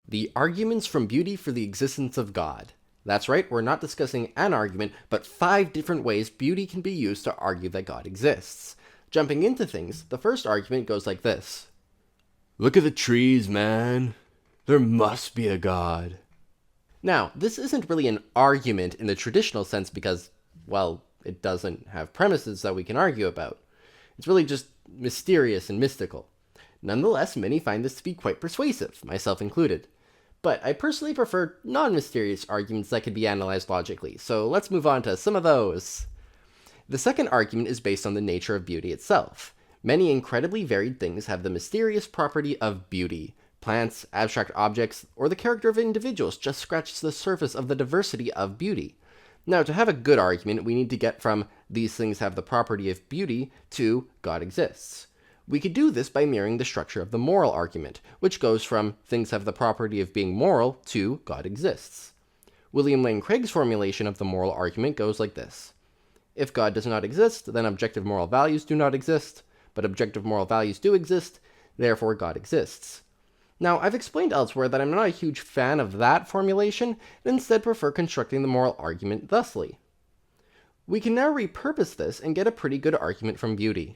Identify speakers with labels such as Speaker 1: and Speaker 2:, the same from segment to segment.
Speaker 1: The arguments from beauty for the existence of God. That's right, we're not discussing an argument, but 5 different ways beauty can be used to argue that God exists. Jumping into things, the first argument goes like this.
Speaker 2: Look at the trees, man. There must be a God.
Speaker 1: Now, this isn't really an argument in the traditional sense because, well, it doesn't have premises that we can argue about. It's really just mysterious and mystical. Nonetheless, many find this to be quite persuasive, myself included. But I personally prefer non-mysterious arguments that can be analyzed logically, so let's move on to some of those. The second argument is based on the nature of beauty itself. Many incredibly varied things have the mysterious property of beauty. Plants, abstract objects, or the character of individuals just scratches the surface of the diversity of beauty. Now, to have a good argument, we need to get from these things have the property of beauty to God exists. We could do this by mirroring the structure of the moral argument, which goes from things have the property of being moral to God exists. William Lane Craig's formulation of the moral argument goes like this. If God does not exist, then objective moral values do not exist, but objective moral values do exist, therefore God exists. Now, I've explained elsewhere that I'm not a huge fan of that formulation, and instead prefer constructing the moral argument thusly. We can now repurpose this and get a pretty good argument from beauty.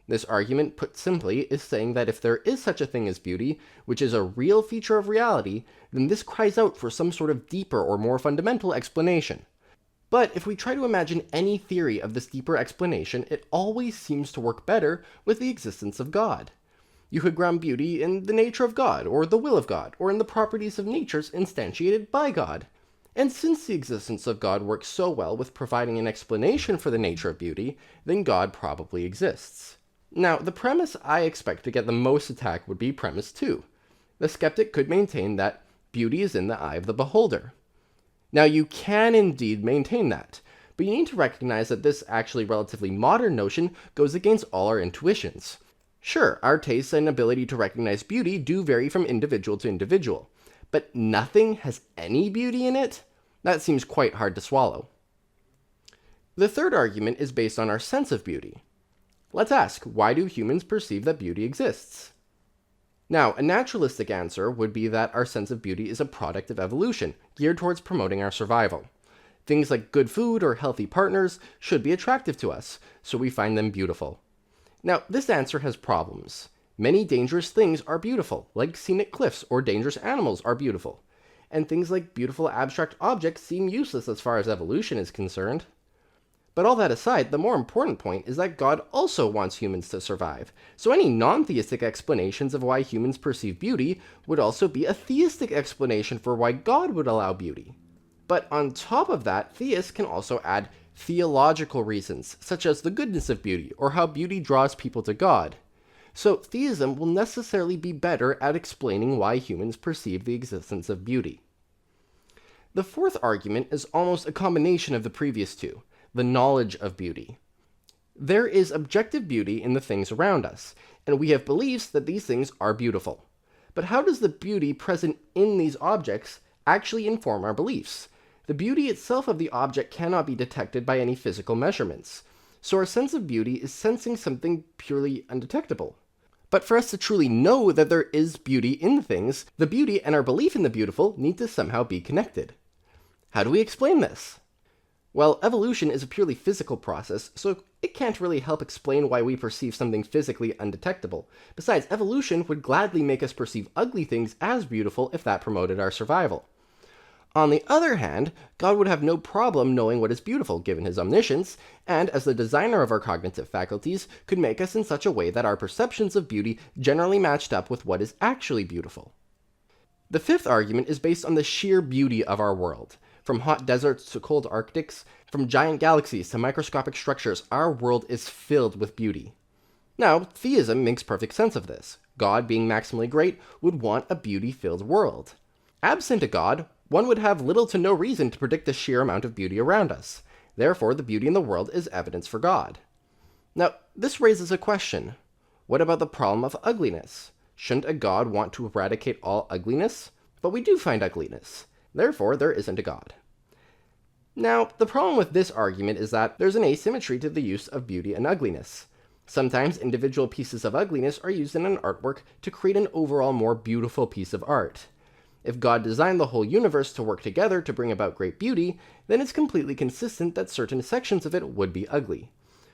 Speaker 1: This argument, put simply, is saying that if there is such a thing as beauty, which is a real feature of reality, then this cries out for some sort of deeper or more fundamental explanation. But if we try to imagine any theory of this deeper explanation, it always seems to work better with the existence of God. You could ground beauty in the nature of God, or the will of God, or in the properties of natures instantiated by God. And since the existence of God works so well with providing an explanation for the nature of beauty, then God probably exists. Now, the premise I expect to get the most attack would be premise 2. The skeptic could maintain that beauty is in the eye of the beholder. Now, you can indeed maintain that, but you need to recognize that this actually relatively modern notion goes against all our intuitions. Sure, our tastes and ability to recognize beauty do vary from individual to individual, but nothing has any beauty in it? That seems quite hard to swallow. The third argument is based on our sense of beauty. Let's ask, why do humans perceive that beauty exists? Now, a naturalistic answer would be that our sense of beauty is a product of evolution, geared towards promoting our survival. Things like good food or healthy partners should be attractive to us, so we find them beautiful. Now, this answer has problems. Many dangerous things are beautiful, like scenic cliffs or dangerous animals are beautiful. And things like beautiful abstract objects seem useless as far as evolution is concerned. But all that aside, the more important point is that God also wants humans to survive. So any non-theistic explanations of why humans perceive beauty would also be a theistic explanation for why God would allow beauty. But on top of that, theists can also add theological reasons, such as the goodness of beauty, or how beauty draws people to God. So theism will necessarily be better at explaining why humans perceive the existence of beauty. The fourth argument is almost a combination of the previous two. The knowledge of beauty. There is objective beauty in the things around us, and we have beliefs that these things are beautiful. But how does the beauty present in these objects actually inform our beliefs? The beauty itself of the object cannot be detected by any physical measurements, so our sense of beauty is sensing something purely undetectable. But for us to truly know that there is beauty in things, the beauty and our belief in the beautiful need to somehow be connected. How do we explain this? Well, evolution is a purely physical process, so it can't really help explain why we perceive something physically undetectable. Besides, evolution would gladly make us perceive ugly things as beautiful if that promoted our survival. On the other hand, God would have no problem knowing what is beautiful given his omniscience, and as the designer of our cognitive faculties, could make us in such a way that our perceptions of beauty generally matched up with what is actually beautiful. The fifth argument is based on the sheer beauty of our world. From hot deserts to cold Arctics, from giant galaxies to microscopic structures, our world is filled with beauty. Now, theism makes perfect sense of this. God, being maximally great, would want a beauty-filled world. Absent a God, one would have little to no reason to predict the sheer amount of beauty around us. Therefore, the beauty in the world is evidence for God. Now, this raises a question. What about the problem of ugliness? Shouldn't a God want to eradicate all ugliness? But we do find ugliness. Therefore, there isn't a God. Now, the problem with this argument is that there's an asymmetry to the use of beauty and ugliness. Sometimes individual pieces of ugliness are used in an artwork to create an overall more beautiful piece of art. If God designed the whole universe to work together to bring about great beauty, then it's completely consistent that certain sections of it would be ugly.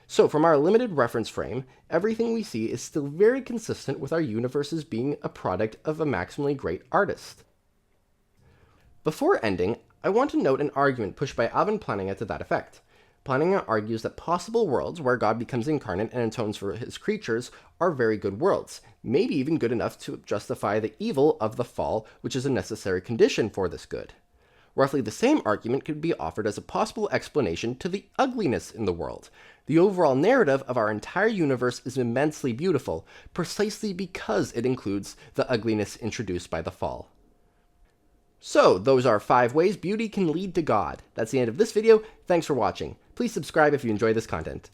Speaker 1: So from our limited reference frame, everything we see is still very consistent with our universes being a product of a maximally great artist. Before ending, I want to note an argument pushed by Alvin Plantinga to that effect. Plantinga argues that possible worlds where God becomes incarnate and atones for his creatures are very good worlds, maybe even good enough to justify the evil of the fall, which is a necessary condition for this good. Roughly the same argument could be offered as a possible explanation to the ugliness in the world. The overall narrative of our entire universe is immensely beautiful, precisely because it includes the ugliness introduced by the fall. So, those are 5 ways beauty can lead to God. That's the end of this video. Thanks for watching. Please subscribe if you enjoy this content.